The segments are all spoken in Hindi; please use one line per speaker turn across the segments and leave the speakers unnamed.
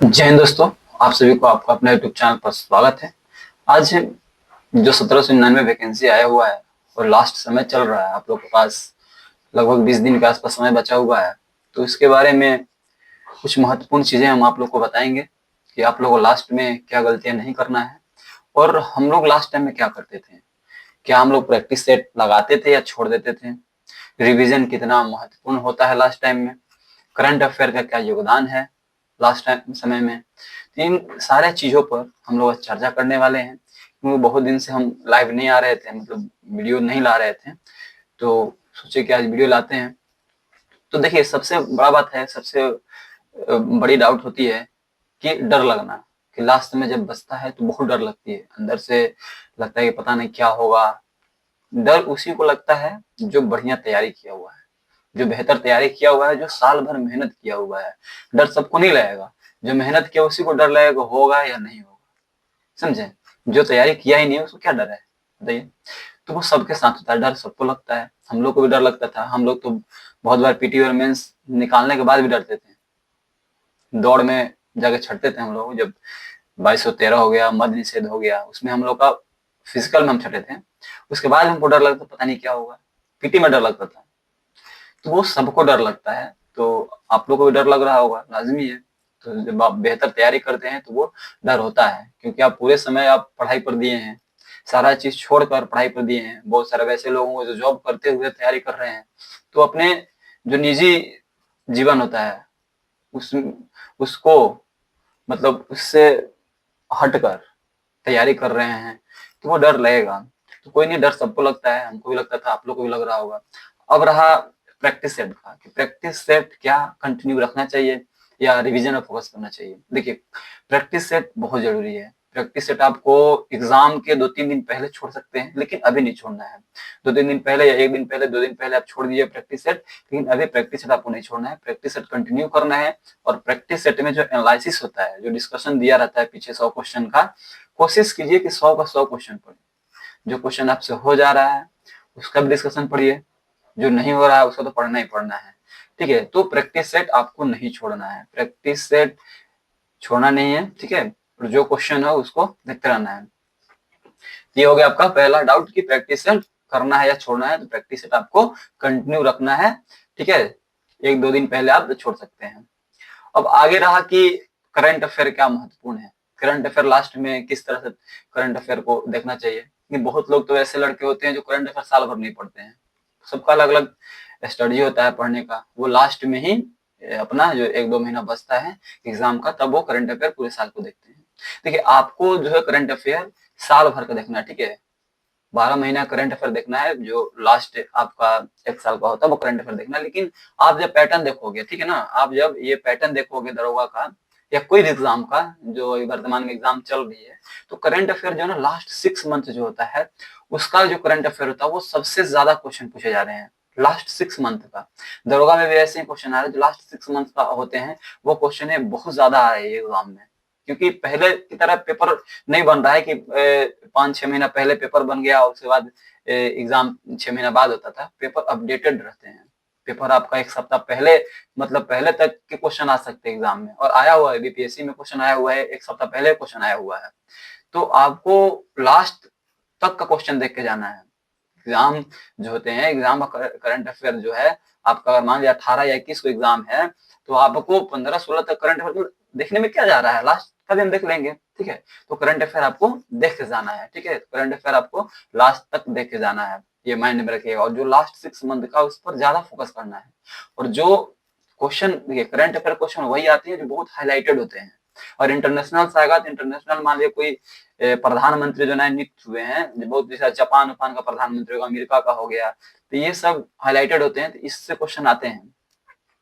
जय हिंद दोस्तों। आप सभी को आपका अपने यूट्यूब चैनल पर स्वागत है। आज जो 1799 वैकेंसी आया हुआ है और लास्ट समय चल रहा है, आप लोग के पास लगभग 20 दिन के आसपास समय बचा हुआ है। तो इसके बारे में कुछ महत्वपूर्ण चीजें हम आप लोग को बताएंगे कि आप लोगों को लास्ट में क्या गलतियां नहीं करना है और हम लोग लास्ट टाइम में क्या करते थे। क्या हम लोग प्रैक्टिस सेट लगाते थे या छोड़ देते थे, रिवीजन कितना महत्वपूर्ण होता है लास्ट टाइम में, करंट अफेयर का क्या योगदान है लास्ट टाइम समय में। इन सारे चीजों पर हम लोग चर्चा करने वाले हैं, क्योंकि बहुत दिन से हम लाइव नहीं आ रहे थे, मतलब वीडियो नहीं ला रहे थे, तो सोचे कि आज वीडियो लाते हैं। तो देखिए, सबसे बड़ा बात है, सबसे बड़ी डाउट होती है कि डर लगना, कि लास्ट में जब बचता है तो बहुत डर लगती है, अंदर से लगता है कि पता नहीं क्या होगा। डर उसी को लगता है जो बढ़िया तैयारी किया हुआ है, जो बेहतर तैयारी किया हुआ है, जो साल भर मेहनत किया हुआ है। डर सबको नहीं लगेगा, जो मेहनत किया उसी को डर लगेगा होगा या नहीं होगा, समझे। जो तैयारी किया ही नहीं है उसको क्या डर है, बताइए। तो वो सबके साथ होता है, डर सबको लगता है। हम लोग को भी डर लगता था, हम लोग तो बहुत बार पीटी और मेंस निकालने के बाद भी डरते थे। दौड़ में जाके छटते थे हम लोग, जब 2213 हो गया, मद्य निषेध हो गया, उसमें हम लोग का फिजिकल में हम छटे थे। उसके बाद हमको डर लगता पता नहीं क्या होगा, पीटी में डर लगता था। तो वो सबको डर लगता है, तो आप लोग को भी डर लग रहा होगा, लाजमी है। तो जब आप बेहतर तैयारी करते हैं तो वो डर होता है, क्योंकि आप पूरे समय आप पढ़ाई पर दिए हैं, सारा चीज छोड़कर पढ़ाई पर दिए हैं। बहुत सारे वैसे लोग होंगे जो जॉब करते हुए तैयारी कर रहे हैं, तो अपने जो निजी जीवन होता है उस उसको मतलब उससे हटकर तैयारी कर रहे हैं, तो वो डर लगेगा। तो कोई नहीं, डर सबको लगता है, हमको भी लगता था, आप लोग को भी लग रहा होगा। अब रहा प्रैक्टिस सेट का, कि प्रैक्टिस सेट क्या कंटिन्यू रखना चाहिए या रिवीजन में फोकस करना चाहिए। देखिए, प्रैक्टिस सेट बहुत जरूरी है। प्रैक्टिस सेट आपको एग्जाम के 2-3 दिन पहले छोड़ सकते हैं, लेकिन अभी नहीं छोड़ना है। 2-3 दिन पहले या 1 दिन पहले, 2 दिन पहले आप छोड़ दीजिए प्रैक्टिस सेट, लेकिन अभी प्रैक्टिस सेट आपको नहीं छोड़ना है, प्रैक्टिस सेट कंटिन्यू करना है। और प्रैक्टिस सेट में जो एनालिसिस होता है, जो डिस्कशन दिया रहता है पीछे 100 क्वेश्चन का, कोशिश कीजिए कि 100 का 100 क्वेश्चन पढ़े। जो क्वेश्चन आपसे हो जा रहा है उसका भी डिस्कशन पढ़िए, जो नहीं हो रहा है उसका तो पढ़ना ही पढ़ना है, ठीक है। तो प्रैक्टिस सेट आपको नहीं छोड़ना है, प्रैक्टिस सेट छोड़ना नहीं है, ठीक है। और जो क्वेश्चन है उसको देखते रहना है। ये हो गया आपका पहला डाउट कि प्रैक्टिस सेट करना है या छोड़ना है। तो प्रैक्टिस सेट आपको कंटिन्यू रखना है, ठीक है। 1-2 दिन पहले आप छोड़ सकते हैं। अब आगे रहा कि करंट अफेयर क्या महत्वपूर्ण है, करंट अफेयर लास्ट में किस तरह से करंट अफेयर को देखना चाहिए। कि बहुत लोग तो ऐसे लड़के होते हैं जो करंट अफेयर साल भर नहीं पढ़ते हैं, सबका अलग अलग स्टडी होता है पढ़ने का। वो लास्ट में ही अपना जो 1-2 महीना बचता है एग्जाम का, तब वो करंट अफेयर पूरे साल को देखते हैं। देखिए, आपको जो है करंट अफेयर साल भर का देखना है, ठीक है। 12 महीना करंट अफेयर देखना है, जो लास्ट आपका 1 साल का होता है वो करंट अफेयर देखना है। लेकिन आप जब पैटर्न देखोगे, ठीक है ना, आप जब ये पैटर्न देखोगे दरोगा का या कोई भी एग्जाम का, जो वर्तमान में एग्जाम चल रही है, तो करंट अफेयर जो है ना, लास्ट 6 मंथ जो होता है उसका जो करंट अफेयर होता है वो सबसे ज्यादा क्वेश्चन पूछे जा रहे हैं लास्ट 6 मंथ का। दरोगा में भी ऐसे ही क्वेश्चन आ रहे हैं जो लास्ट 6 मंथ का होते हैं, वो क्वेश्चन है बहुत ज्यादा आ रहे हैं एग्जाम में। क्योंकि पहले की तरह पेपर नहीं बन रहा है कि 5-6 महीना पहले पेपर बन गया उसके बाद एग्जाम 6 महीना बाद होता था। पेपर अपडेटेड रहते हैं, पेपर आपका 1 सप्ताह पहले, मतलब पहले तक के क्वेश्चन आ सकते हैं एग्जाम में, और आया हुआ है बीपीएससी में क्वेश्चन आया हुआ है, 1 सप्ताह पहले क्वेश्चन आया हुआ है। तो आपको लास्ट तक का क्वेश्चन देख के जाना है। एग्जाम जो होते हैं, एग्जाम का करंट अफेयर जो है आपका, अगर मान लिया 18 या 21 को एग्जाम है, तो आपको 15-16 तक करंट अफेयर देखने में क्या जा रहा है, लास्ट का भी हम देख लेंगे, ठीक है। तो करंट अफेयर आपको देख के जाना है, ठीक है। करंट अफेयर आपको लास्ट तक देख के जाना है, ये माइंड में रखिएगा। और जो लास्ट 6 मंथ का उस पर ज्यादा फोकस करना है। और जो क्वेश्चन, देखिए करंट अफेयर क्वेश्चन वही आते हैं जो बहुत हाईलाइटेड होते हैं। और इंटरनेशनल से आएगा तो इंटरनेशनल, मान लिया कोई प्रधानमंत्री जो नए नियुक्त हुए हैं, बहुत जैसा जापान उपान का प्रधानमंत्री होगा, अमेरिका का हो गया, तो ये सब हाईलाइटेड होते हैं, तो इससे क्वेश्चन आते हैं।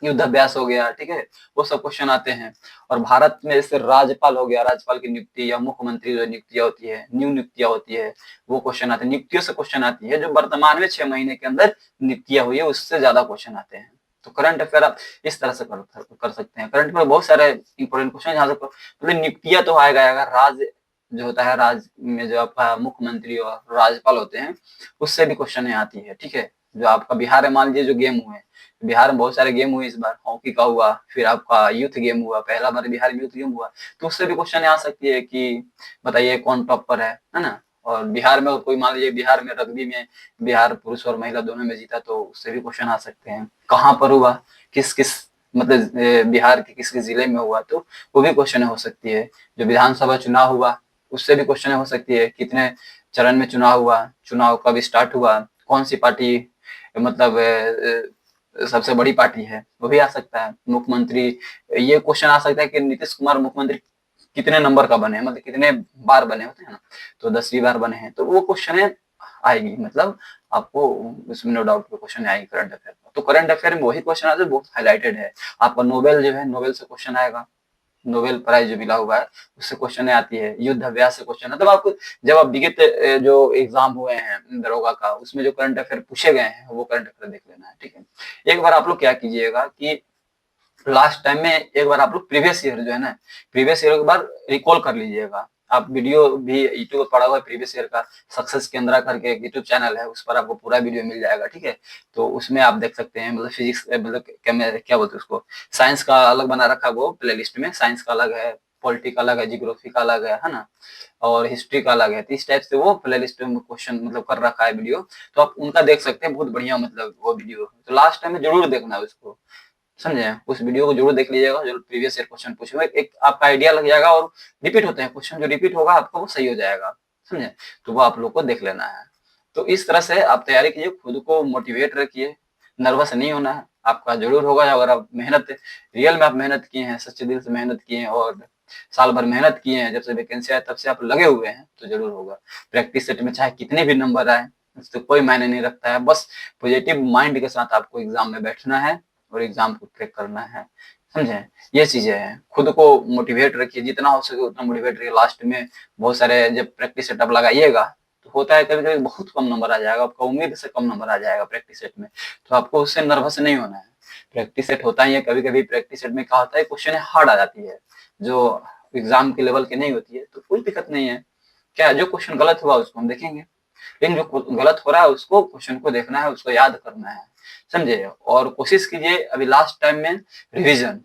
युद्धाभ्यास हो गया, ठीक है, वो सब क्वेश्चन आते हैं। और भारत में जैसे राज्यपाल हो गया, राज्यपाल की नियुक्ति या मुख्यमंत्री जो नियुक्तियां होती है, न्यू नियुक्तियां होती है, वो क्वेश्चन आते हैं। नियुक्तियों से क्वेश्चन आती है, जो वर्तमान में 6 महीने के अंदर नियुक्तियां हुई है उससे ज्यादा क्वेश्चन आते हैं। तो करंट अफेयर आप इस तरह से कर सकते हैं। करंट अफेयर बहुत सारे इंपॉर्टेंट क्वेश्चन यहाँ से, मतलब नियुक्तियां तो आएगा, अगर राज्य जो होता है, राज्य में जो आपका मुख्यमंत्री और राज्यपाल होते हैं उससे भी क्वेश्चन आती है, ठीक है। जो आपका बिहार में मान लीजिए जो गेम हुए, बिहार में बहुत सारे गेम हुए इस बार, हॉकी का हुआ, फिर आपका यूथ गेम हुआ, पहला बार बिहार में यूथ गेम हुआ, तो उससे भी क्वेश्चन आ सकती है कि बताइए कौन टॉप पर है ना। और बिहार में कोई मान लीजिए बिहार में रग्बी में बिहार पुरुष और महिला दोनों में जीता, तो उससे भी क्वेश्चन आ सकते हैं। कहाँ पर हुआ, किस किस मतलब बिहार के किस किस जिले में हुआ, तो वो भी क्वेश्चन हो सकती है। जो विधानसभा चुनाव हुआ उससे भी क्वेश्चन हो सकती है, कितने चरण में चुनाव हुआ, चुनाव कब स्टार्ट हुआ, कौन सी पार्टी मतलब सबसे बड़ी पार्टी है, वो भी आ सकता है। मुख्यमंत्री, ये क्वेश्चन आ सकता है कि नीतीश कुमार मुख्यमंत्री कितने नंबर का बने, मतलब कितने बार बने होते हैं ना, तो 10वीं बार बने हैं, तो वो क्वेश्चन आएगी, मतलब आपको उसमें नो डाउट क्वेश्चन आएगी करंट अफेयर का। तो करंट अफेयर में वही क्वेश्चन आता है बहुत हाईलाइटेड है। आपका नोबेल जो है, नोबेल से क्वेश्चन आएगा, नोबेल प्राइज जो मिला हुआ है उससे क्वेश्चन आती है, युद्ध अभ्यास से क्वेश्चन है। तब आपको जब आप विगत जो एग्जाम हुए हैं दरोगा का, उसमें जो करंट अफेयर पूछे गए हैं वो करंट अफेयर देख लेना है, ठीक है। एक बार आप लोग क्या कीजिएगा कि लास्ट टाइम में एक बार आप लोग प्रीवियस ईयर जो है ना, प्रीवियस ईयर एक बार रिकॉल कर लीजिएगा। आप वीडियो भी यूट्यूब पर पड़ा हुआ है प्रीवियस ईयर का, सक्सेस केंद्रा करके एक यूट्यूब चैनल है, उस पर आपको पूरा वीडियो मिल जाएगा, ठीक है। तो उसमें आप देख सकते हैं, मतलब फिजिक्स मतलब क्या बोलते हैं उसको, साइंस का अलग बना रखा है वो प्ले लिस्ट में, साइंस का अलग है, पॉलिटी का अलग है, जियोग्राफी का अलग है ना, और हिस्ट्री का अलग है। तो इस टाइप से वो प्ले लिस्ट में क्वेश्चन मतलब कर रखा है वीडियो, तो आप उनका देख सकते हैं, बहुत बढ़िया मतलब वो वीडियो। तो लास्ट टाइम में जरूर देखना है उसको, समझे। उस वीडियो को जरूर देख लीजिएगा, जो प्रीवियस ईयर क्वेश्चन पूछे हुए, एक आपका आइडिया लग जाएगा, और रिपीट होते हैं क्वेश्चन, जो रिपीट होगा आपका वो सही हो जाएगा, समझे। तो वो आप लोग को देख लेना है। तो इस तरह से आप तैयारी कीजिए, खुद को मोटिवेट रखिए, नर्वस नहीं होना है, आपका जरूर होगा अगर आप मेहनत, रियल में आप मेहनत किए हैं, सच्चे दिल से मेहनत किए हैं, और साल भर मेहनत किए हैं, जब से वैकेंसी आए तब से आप लगे हुए हैं, तो जरूर होगा। प्रैक्टिस सेट में चाहे कितने भी नंबर आए, उससे कोई मायने नहीं रखता है, बस पॉजिटिव माइंड के साथ आपको एग्जाम में बैठना है और एग्जाम को क्रैक करना है, समझे। ये चीजें हैं, खुद को मोटिवेट रखिए, जितना हो सके उतना मोटिवेट रखिए। लास्ट में बहुत सारे जब प्रैक्टिस सेटअप लगाइएगा, तो होता है कभी कभी बहुत कम नंबर आ जाएगा, आपका उम्मीद से कम नंबर आ जाएगा प्रैक्टिस सेट में, तो आपको उससे नर्वस नहीं होना है। प्रैक्टिस सेट होता ही है, कभी कभी प्रैक्टिस सेट में क्या होता है, क्वेश्चन हार्ड आ जाती है, जो एग्जाम के लेवल की नहीं होती है, तो कोई दिक्कत नहीं है। क्या जो क्वेश्चन गलत हुआ उसको हम देखेंगे, लेकिन जो गलत हो रहा है उसको क्वेश्चन को देखना है, उसको याद करना है, समझे। और कोशिश कीजिए अभी लास्ट टाइम में रिवीजन,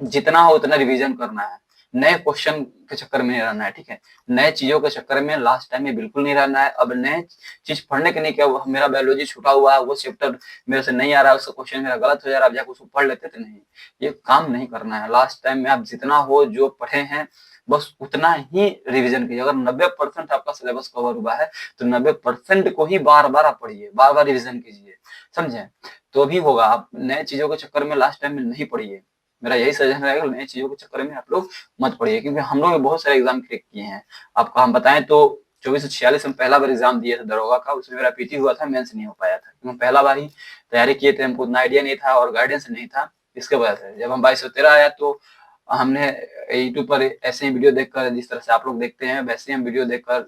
जितना हो उतना रिवीजन करना है, नए क्वेश्चन के चक्कर में नहीं रहना है, ठीक है। नए चीजों के चक्कर में लास्ट टाइम में बिल्कुल नहीं रहना है। अब नए चीज पढ़ने के नहीं, क्या मेरा बायोलॉजी छूटा हुआ है, वो चैप्टर मेरे से नहीं आ रहा है, उसका क्वेश्चन मेरा गलत हो जा रहा है, आप जाकर उसको पढ़ लेते थे, नहीं, ये काम नहीं करना है। लास्ट टाइम में आप जितना हो जो पढ़े हैं बस उतना ही रिवीजन कीजिए। अगर 90% आपका सिलेबस कवर हुआ है, तो 90% को ही बार बार आप पढ़िए, बार बार रिवीजन कीजिए, समझे। तो भी होगा, आप नए चीजों के चक्कर में लास्ट टाइम में नहीं पढ़िए। मेरा यही सजेशन रहेगा, नई चीजों के चक्कर में आप लोग मत पढ़िए, क्योंकि हम लोग बहुत सारे एग्जाम क्रैक किए हैं। आपको हम बताएं तो 2446 में पहला बार एग्जाम दिया था दरोगा का, उसमें मेरा पीटी हुआ था, मेंस नहीं हो पाया था, क्योंकि पहला बार ही तैयारी किए थे, हमको उतना आइडिया नहीं था और गाइडेंस नहीं था, इसके वजह से। जब हम 2213 आया तो हमने यूट्यूब पर ऐसे ही वीडियो देखकर, जिस तरह से आप लोग देखते हैं वैसे ही हम वीडियो देखकर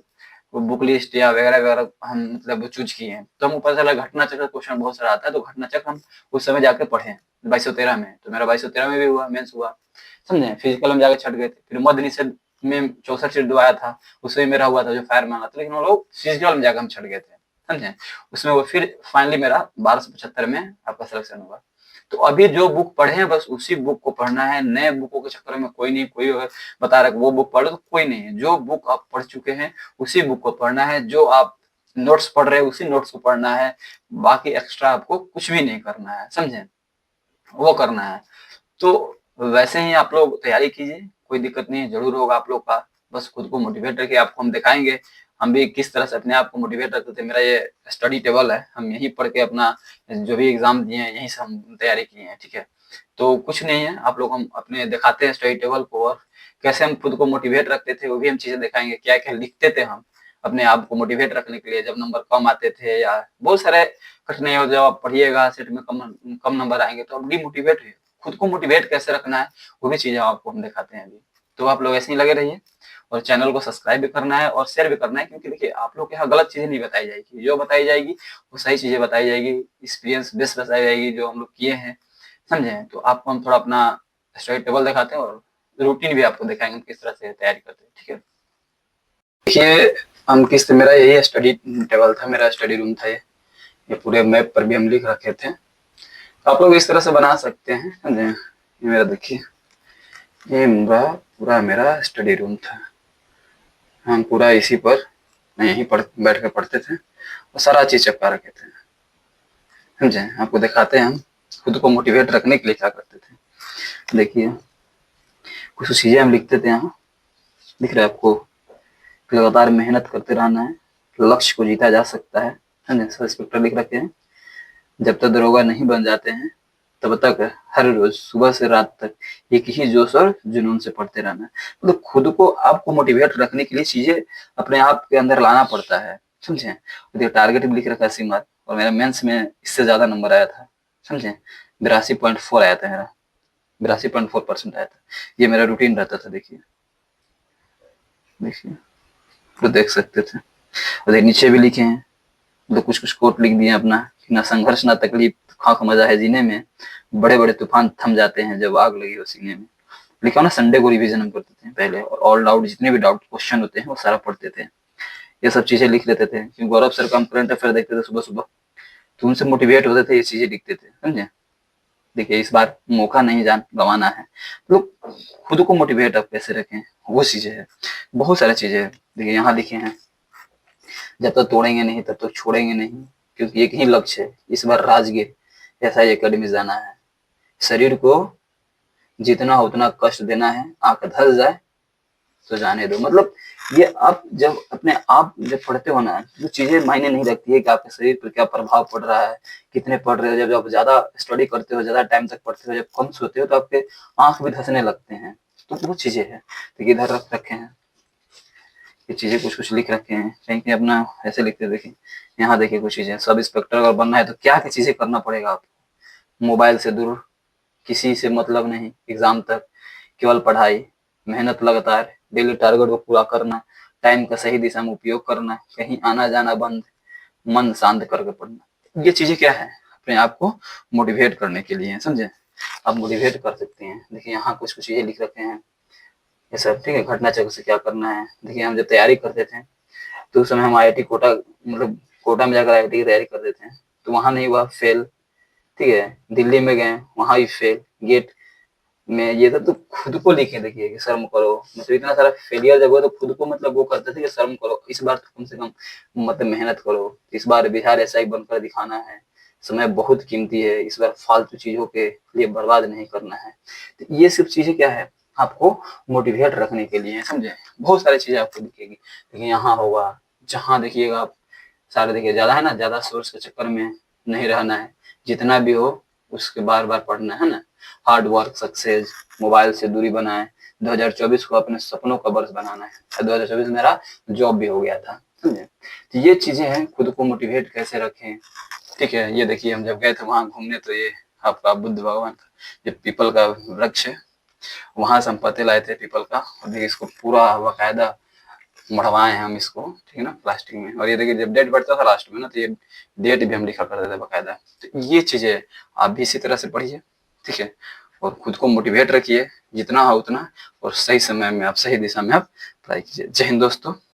बुक लिस्ट या वगैरह वगैरह हम मतलब चूज किए हैं। तो हमको पता चला घटना चक्र क्वेश्चन बहुत सारा आता है, तो घटना चक्र हम उस समय जाके पढ़े 2213 में, तो मेरा 2213 में भी हुआ, मेंस हुआ, समझे। फिजिकल में जाके छट गए थे, फिर मध्य निषेध में 64 आया था, उसमें मेरा हुआ था जो फायरमैन था, लेकिन वो लोग फिजिकल में जाकर हम छट गए थे, समझे। उसमें वो फिर फाइनली मेरा 1275 में आपका सिलेक्शन हुआ। तो अभी जो बुक पढ़े हैं बस उसी बुक को पढ़ना है, नए बुकों के चक्कर में कोई नहीं, कोई अगर बता रहा है वो बुक पढ़ो तो कोई नहीं है, जो बुक आप पढ़ चुके हैं उसी बुक को पढ़ना है, जो आप नोट्स पढ़ रहे हैं उसी नोट्स को पढ़ना है, बाकी एक्स्ट्रा आपको कुछ भी नहीं करना है, समझे, वो करना है। तो वैसे ही आप लोग तैयारी कीजिए, कोई दिक्कत नहीं है, जरूर होगा आप लोग का। बस खुद को मोटिवेट रखिए, आपको हम दिखाएंगे हम भी किस तरह से अपने आप को मोटिवेट रखते थे। मेरा ये स्टडी टेबल है, हम यहीं पढ़ के अपना जो भी एग्जाम दिए हैं यहीं से हम तैयारी किए हैं, ठीक है। तो कुछ नहीं है, आप लोग हम अपने दिखाते हैं स्टडी टेबल को, और कैसे हम खुद को मोटिवेट रखते थे वो भी हम चीजें दिखाएंगे, क्या क्या लिखते थे हम अपने आप को मोटिवेट रखने के लिए, जब नंबर कम आते थे या बहुत सारे कठिनाई, जब आप पढ़िएगा सेट में कम कम नंबर आएंगे तो आप डिमोटिवेट हुए, खुद को मोटिवेट कैसे रखना है वो भी चीजें आपको हम दिखाते हैं अभी। तो आप लोग ऐसे ही लगे रहिए, और चैनल को सब्सक्राइब भी करना है और शेयर भी करना है, क्योंकि देखिए आप लोग के यहाँ गलत चीजें नहीं बताई जाएगी, जो बताई जाएगी वो सही चीजें बताई जाएगी, एक्सपीरियंस बेस्ट बताई जाएगी जो हम लोग किए हैं, समझे। तो आपको हम थोड़ा अपना स्टडी टेबल दिखाते हैं और रूटीन भी आपको दिखाएंगे हम किस तरह से तैयारी करते हैं, ठीक है। देखिए हम किस, मेरा यही स्टडी टेबल था, मेरा स्टडी रूम था ये, ये पूरे मैप पर भी हम लिख रखे थे। तो आप लोग इस तरह से बना सकते हैं, समझे। ये मेरा देखिए, ये पूरा मेरा स्टडी रूम था। हम पूरा इसी पर यहीं बैठ कर पढ़ते थे और सारा चीज चिपका रखे थे, समझे। आपको दिखाते हैं हम खुद को मोटिवेट रखने के लिए क्या करते थे। देखिए, कुछ चीजें हम लिखते थे यहाँ, दिख रहा है आपको। लगातार मेहनत करते रहना है, लक्ष्य को जीता जा सकता है, समझे। सब इंस्पेक्टर लिख रखे हैं। जब तक दरोगा नहीं बन जाते हैं तब तक हर रोज सुबह से रात तक एक ही जोश और जुनून से पढ़ते रहना है। मतलब खुद को आपको मोटिवेट रखने के लिए चीजें अपने आप के अंदर लाना पड़ता है, समझे। देखिए, टारगेट भी लिख रखा है 80 मार्क, और मेरा मेंस में इससे ज्यादा नंबर आया था, समझे। 82.4 आया था मेरा, 82.4% आया था। ये मेरा रूटीन रहता था। देखिए देखिए, तो देख सकते थे। और नीचे भी लिखे हैं, तो कुछ कुछ कोट लिख दिए अपना। ना संघर्ष ना तकलीफ, खाक मजा है जीने में, बड़े बड़े तूफान थम जाते हैं जब आग लगी हो सीने में। लिखा ना, संडे को रिवीजन हम करते थे पहले, और ऑल डाउट जितने भी डाउट क्वेश्चन होते हैं वो सारा पढ़ते थे। ये सब चीजें लिख लेते थे, क्योंकि गौरव सर का हम करंट अफेयर देखते थे सुबह सुबह, तो उनसे मोटिवेट होते थे, ये चीजें लिखते थे, समझे। देखिए, इस बार मौका नहीं गंवाना है। लोग खुद को मोटिवेट आप कैसे रखें, वो चीजें है, बहुत सारी चीजें है। देखिए, यहाँ लिखे हैं, जब तक तोड़ेंगे नहीं तब तक छोड़ेंगे नहीं, क्योंकि एक ही लक्ष्य है, इस बार राजगीर SI एकेडमी जाना है। शरीर को जितना उतना कष्ट देना है, आंख धस जाए तो जाने दो। मतलब ये आप जब अपने आप जब पढ़ते हो ना, तो चीजें मायने नहीं रखती है कि आपके शरीर पर क्या प्रभाव पड़ रहा है, कितने पढ़ रहे हो। जब आप ज्यादा स्टडी करते हो, ज्यादा टाइम तक पढ़ते हो, जब कम सोते हो, तो आपके आंख भी धसने लगते हैं। तो वो चीजें है। तो इधर रख रखे हैं ये चीजें, कुछ कुछ लिख रखे हैं, कहीं कहीं अपना ऐसे लिखते। देखिए, यहाँ देखिए कुछ चीजें, सब इंस्पेक्टर अगर बनना है तो क्या क्या चीजें करना पड़ेगा आपको। मोबाइल से दूर, किसी से मतलब नहीं, एग्जाम तक केवल पढ़ाई, मेहनत लगातार, डेली टारगेट को पूरा करना, टाइम का सही दिशा में उपयोग करना, कहीं आना जाना बंद, मन शांत करके पढ़ना। ये चीजें क्या है, अपने आप को मोटिवेट करने के लिए, समझे। आप मोटिवेट कर सकते हैं। देखिए, यहाँ कुछ कुछ चीजें लिख रखे हैं, ये सब ठीक है। घटना चक्र से क्या करना है। देखिए, हम जब तैयारी करते थे तो उस समय हम IIT कोटा, मतलब कोटा में जाकर IIT की तैयारी करते थे, तो वहां नहीं हुआ, फेल, ठीक है। दिल्ली में गए, वहां भी फेल, गेट में ये था। तो खुद को लिखे, देखिए कि शर्म करो, मतलब इतना सारा फेलियर जब हुआ तो खुद को मतलब वो करते थे कि शर्म करो, इस बार तो कम से कम मतलब मेहनत करो, इस बार बिहार SI बनकर दिखाना है, समय बहुत कीमती है, इस बार फालतू चीजों के लिए बर्बाद नहीं करना है। तो ये सब चीजें क्या है, आपको मोटिवेट रखने के लिए, समझे। बहुत सारी चीजें आपको दिखेगी। देखिए, यहाँ होगा, जहाँ देखिएगा आप सारे, देखिए ज्यादा है ना, ज्यादा सोर्स के चक्कर में नहीं रहना है, जितना भी हो उसके बार बार पढ़ना है ना। हार्ड वर्क सक्सेस, मोबाइल से दूरी बनाए, 2024 को अपने सपनों का वर्ष बनाना है। 2024 मेरा जॉब भी हो गया था, समझे। तो ये चीजें हैं, खुद को मोटिवेट कैसे रखें, ठीक है। ये देखिए, हम जब गए थे वहां घूमने, तो ये आपका बुद्ध भगवान का जो पीपल का वृक्ष है, वहां से हम पत्ते लाए थे पीपल का, और देखिए इसको पूरा बाकायदा मढ़वाए हैं हम इसको, ठीक है ना, प्लास्टिक में। और ये देखिए, जब डेट बढ़ता था लास्ट में ना, तो ये डेट भी हम लिखा करते थे बाकायदा। तो ये चीजें आप भी इसी तरह से पढ़िए, ठीक है। और खुद को मोटिवेट रखिए, जितना हो उतना, और सही समय में आप, सही दिशा में आप पढ़ाई कीजिए। जय हिंद दोस्तों।